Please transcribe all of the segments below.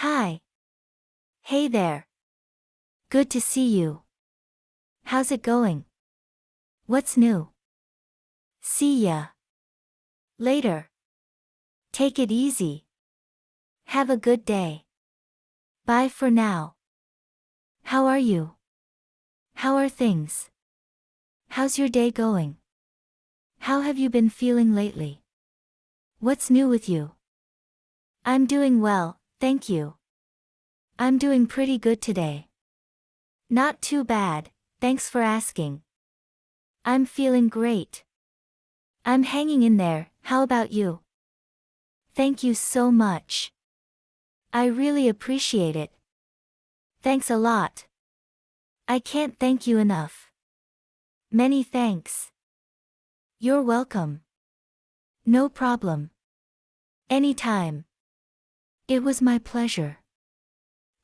Hi. Hey there. Good to see you. How's it going? What's new? See ya. Later. Take it easy. Have a good day. Bye for now. How are you? How are things? How's your day going? How have you been feeling lately? What's new with you? I'm doing well, thank you. I'm doing pretty good today. Not too bad, thanks for asking. I'm feeling great. I'm hanging in there, how about you? Thank you so much. I really appreciate it. Thanks a lot. I can't thank you enough. Many thanks. You're welcome. No problem. Anytime. It was my pleasure.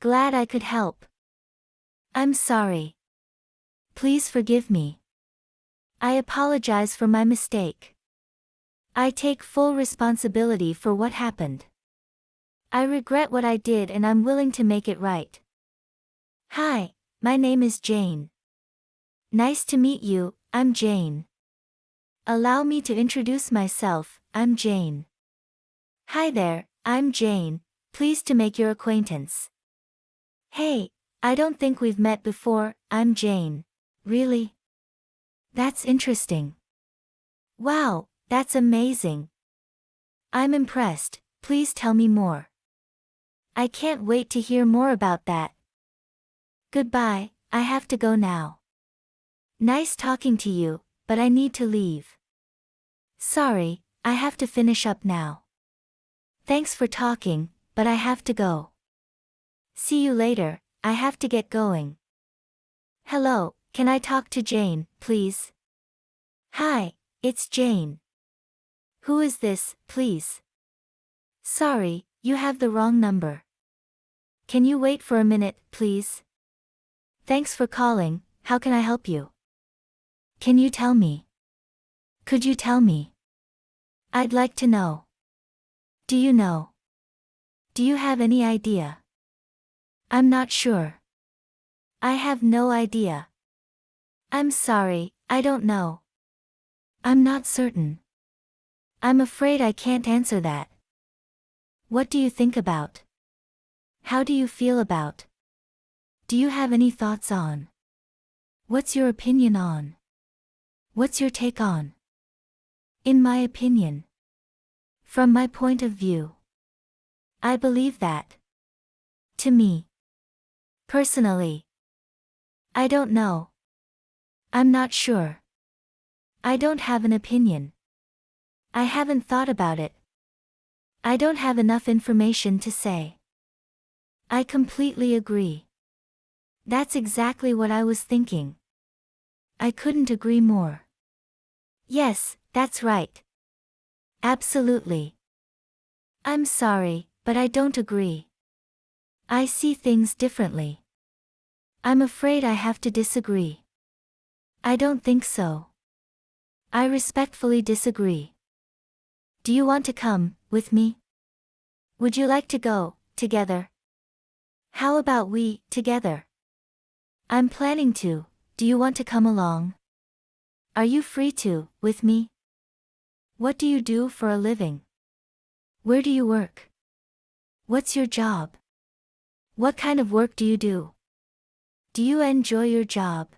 Glad I could help. I'm sorry. Please forgive me. I apologize for my mistake. I take full responsibility for what happened. I regret what I did and I'm willing to make it right. Hi, my name is Jane. Nice to meet you, I'm Jane. Allow me to introduce myself, I'm Jane. Hi there, I'm Jane, pleased to make your acquaintance. Hey, I don't think we've met before, I'm Jane. Really? That's interesting. Wow, that's amazing. I'm impressed, please tell me more. I can't wait to hear more about that. Goodbye, I have to go now. Nice talking to you, but I need to leave. Sorry, I have to finish up now. Thanks for talking, but I have to go. See you later, I have to get going. Hello, can I talk to Jane, please? Hi, it's Jane. Who is this, please? Sorry, you have the wrong number. Can you wait for a minute, please? Thanks for calling, how can I help you? Can you tell me? Could you tell me? I'd like to know. Do you know? Do you have any idea? I'm not sure. I have no idea. I'm sorry, I don't know. I'm not certain. I'm afraid I can't answer that. What do you think about? How do you feel about? Do you have any thoughts on? What's your opinion on? What's your take on? In my opinion. From my point of view. I believe that. To me. Personally. I don't know. I'm not sure. I don't have an opinion. I haven't thought about it. I don't have enough information to say. I completely agree. That's exactly what I was thinking. I couldn't agree more. Yes, that's right. Absolutely. I'm sorry, but I don't agree. I see things differently. I'm afraid I have to disagree. I don't think so. I respectfully disagree. Do you want to come, with me? Would you like to go, together? How about we, together? I'm planning to, do you want to come along? Are you free to, with me? What do you do for a living? Where do you work? What's your job? What kind of work do you do? Do you enjoy your job?